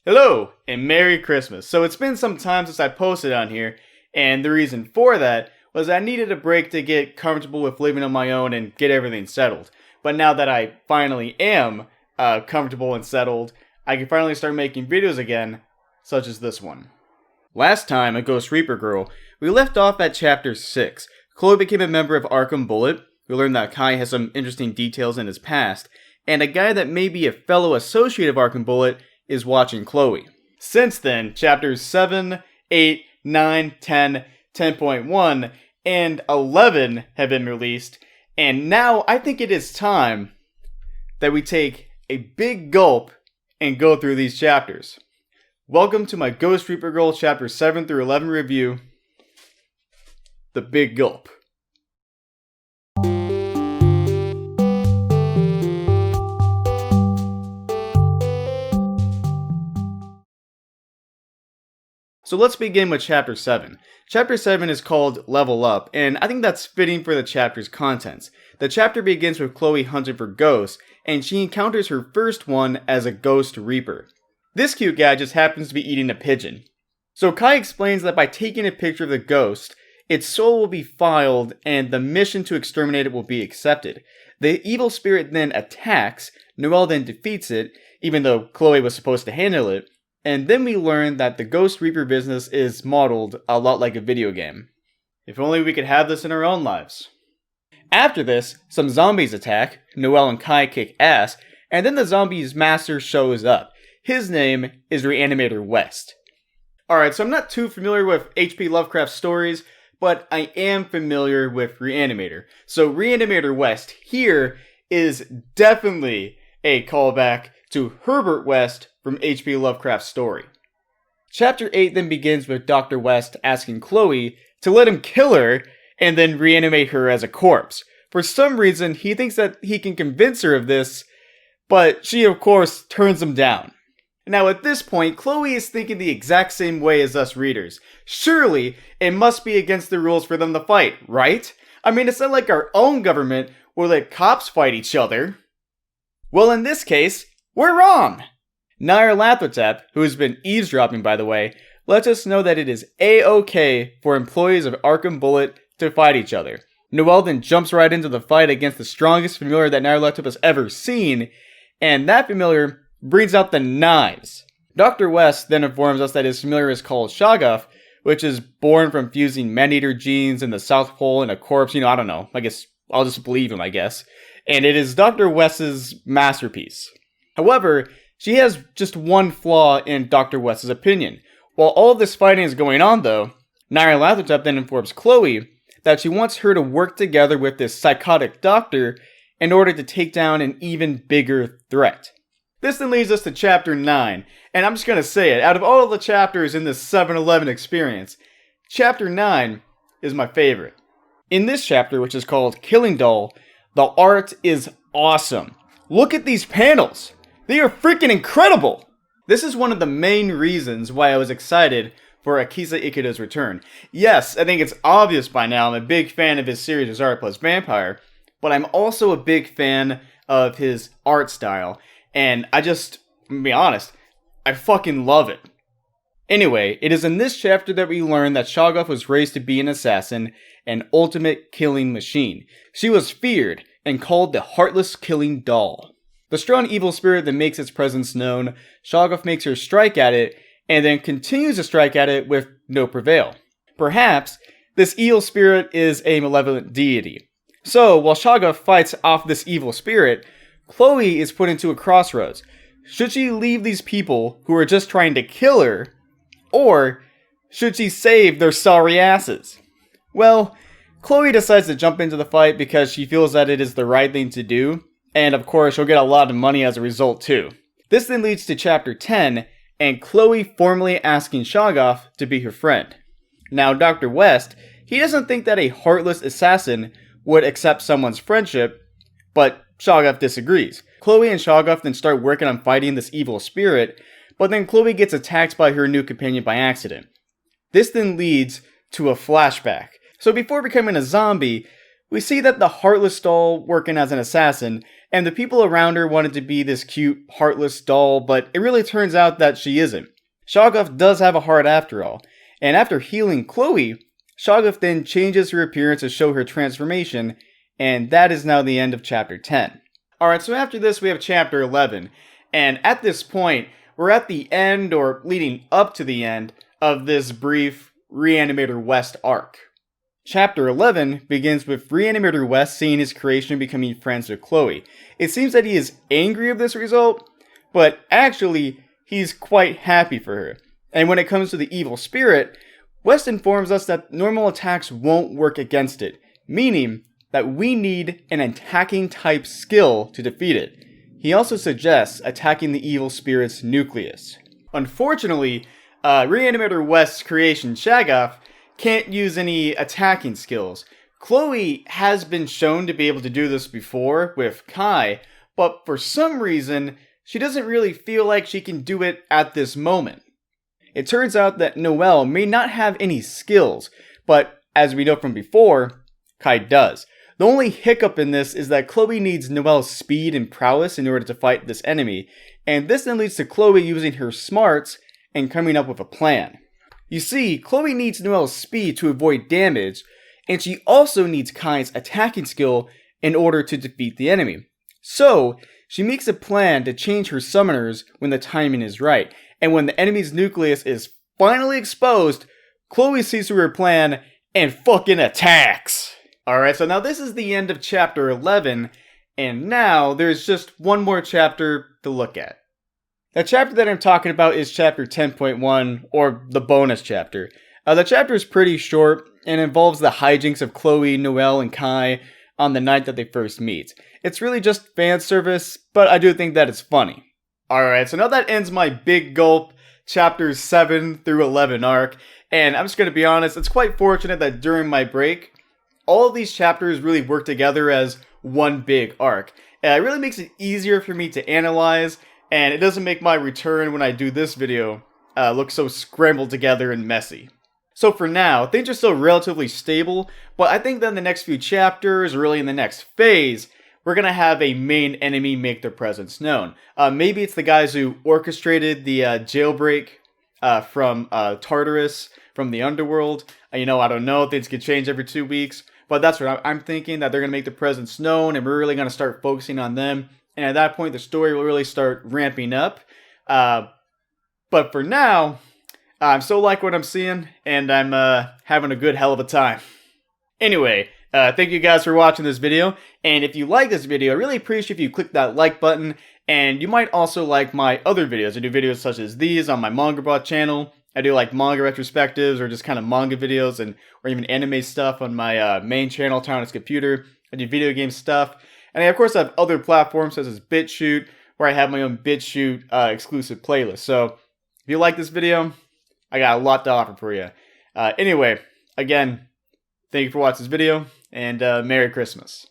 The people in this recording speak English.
Hello, and Merry Christmas. So it's been some time since I posted on here, and the reason for that was I needed a break to get comfortable with living on my own and get everything settled. But now that I finally am comfortable and settled, I can finally start making videos again, such as this one. Last time, a Ghost Reaper Girl, we left off at Chapter 6. Chloe became a member of Arkham Bullet. We learned that Kai has some interesting details in his past, and a guy that may be a fellow associate of Arkham Bullet is watching Chloe. Since then, chapters 7, 8, 9, 10, 10.1, and 11 have been released, and now I think it is time that we take a big gulp and go through these chapters. Welcome to my Ghost Reaper Girl chapter 7 through 11 review, The Big Gulp. So let's begin with Chapter 7. Chapter 7 is called Level Up, and I think that's fitting for the chapter's contents. The chapter begins with Chloe hunting for ghosts, and she encounters her first one as a Ghost Reaper. This cute guy just happens to be eating a pigeon. So Kai explains that by taking a picture of the ghost, its soul will be filed and the mission to exterminate it will be accepted. The evil spirit then attacks, Noelle then defeats it, even though Chloe was supposed to handle it. And then we learn that the Ghost Reaper business is modeled a lot like a video game. If only we could have this in our own lives. After this, some zombies attack, Noelle and Kai kick ass, and then the zombies' master shows up. His name is Reanimator West. Alright, so I'm not too familiar with H.P. Lovecraft stories, but I am familiar with Reanimator. So Reanimator West here is definitely a callback to Herbert West from H.P. Lovecraft's story. Chapter 8 then begins with Dr. West asking Chloe to let him kill her and then reanimate her as a corpse. For some reason, he thinks that he can convince her of this, but she of course turns him down. Now at this point, Chloe is thinking the exact same way as us readers. Surely, it must be against the rules for them to fight, right? I mean, it's not like our own government will let cops fight each other. Well, in this case, we're wrong! Nyarlathotep, who has been eavesdropping by the way, lets us know that it is A-OK for employees of Arkham Bullet to fight each other. Noelle then jumps right into the fight against the strongest familiar that Nyarlathotep has ever seen, and that familiar brings out the knives. Dr. West then informs us that his familiar is called Shoggoth, which is born from fusing man-eater genes in the South Pole in a corpse, I don't know, I guess I'll just believe him, and it is Dr. West's masterpiece. However, she has just one flaw in Dr. West's opinion. While all this fighting is going on though, Nyarlathotep then informs Chloe that she wants her to work together with this psychotic doctor in order to take down an even bigger threat. This then leads us to Chapter 9, and I'm just going to say it, out of all of the chapters in this 7-11 experience, Chapter 9 is my favorite. In this chapter, which is called Killing Doll, the art is awesome. Look at these panels! They are freaking incredible! This is one of the main reasons why I was excited for Akisa Ikuda's return. Yes, I think it's obvious by now I'm a big fan of his series Azari plus Vampire, but I'm also a big fan of his art style, and to be honest, I fucking love it. Anyway, it is in this chapter that we learn that Shoggoth was raised to be an assassin, an ultimate killing machine. She was feared and called the Heartless Killing Doll. The strong evil spirit that makes its presence known, Shoggoth makes her strike at it, and then continues to strike at it with no prevail. Perhaps, this evil spirit is a malevolent deity. So, while Shoggoth fights off this evil spirit, Chloe is put into a crossroads. Should she leave these people who are just trying to kill her, or should she save their sorry asses? Well, Chloe decides to jump into the fight because she feels that it is the right thing to do, and of course she'll get a lot of money as a result too. This then leads to Chapter 10, and Chloe formally asking Shoggoth to be her friend. Now Dr. West, he doesn't think that a heartless assassin would accept someone's friendship, but Shoggoth disagrees. Chloe and Shoggoth then start working on fighting this evil spirit, but then Chloe gets attacked by her new companion by accident. This then leads to a flashback. So before becoming a zombie, We see that the Heartless doll working as an assassin, and the people around her wanted to be this cute, heartless doll, but it really turns out that she isn't. Shoggoth does have a heart after all, and after healing Chloe, Shoggoth then changes her appearance to show her transformation, and that is now the end of Chapter 10. Alright, so after this we have Chapter 11, and at this point, we're at the end, or leading up to the end, of this brief Reanimator West arc. Chapter 11 begins with Reanimator West seeing his creation becoming friends with Chloe. It seems that he is angry of this result, but actually, he's quite happy for her. And when it comes to the evil spirit, West informs us that normal attacks won't work against it, meaning that we need an attacking type skill to defeat it. He also suggests attacking the evil spirit's nucleus. Unfortunately, Reanimator West's creation, Shoggoth, can't use any attacking skills. Chloe has been shown to be able to do this before with Kai, but for some reason, she doesn't really feel like she can do it at this moment. It turns out that Noelle may not have any skills, but as we know from before, Kai does. The only hiccup in this is that Chloe needs Noelle's speed and prowess in order to fight this enemy, and this then leads to Chloe using her smarts and coming up with a plan. You see, Chloe needs Noelle's speed to avoid damage, and she also needs Kai's attacking skill in order to defeat the enemy. So, she makes a plan to change her summoners when the timing is right, and when the enemy's nucleus is finally exposed, Chloe sees through her plan and fucking attacks! Alright, so now this is the end of Chapter 11, and now there's just one more chapter to look at. The chapter that I'm talking about is Chapter 10.1, or the bonus chapter. The chapter is pretty short, and involves the hijinks of Chloe, Noelle, and Kai on the night that they first meet. It's really just fan service, but I do think that it's funny. Alright, so now that ends my Big Gulp Chapters 7 through 11 arc, and I'm just going to be honest, it's quite fortunate that during my break, all of these chapters really work together as one big arc. And it really makes it easier for me to analyze, and it doesn't make my return when I do this video look so scrambled together and messy. So for now, things are still relatively stable, but I think that in the next few chapters, or really in the next phase, we're going to have a main enemy make their presence known. Maybe it's the guys who orchestrated the jailbreak from Tartarus, from the underworld. I don't know, things could change every 2 weeks, but that's what I'm thinking, that they're going to make their presence known, and we're really going to start focusing on them. And at that point, the story will really start ramping up. But for now, I'm so like what I'm seeing, and I'm having a good hell of a time. Anyway, thank you guys for watching this video, and if you like this video, I really appreciate if you click that like button, and you might also like my other videos. I do videos such as these on my MacLeod channel. I do like manga retrospectives, or just kind of manga videos, or even anime stuff on my main channel, Town's Computer. I do video game stuff. And I, of course, have other platforms such as BitChute, where I have my own BitChute exclusive playlist. So, if you like this video, I got a lot to offer for you. Anyway, again, thank you for watching this video, and Merry Christmas.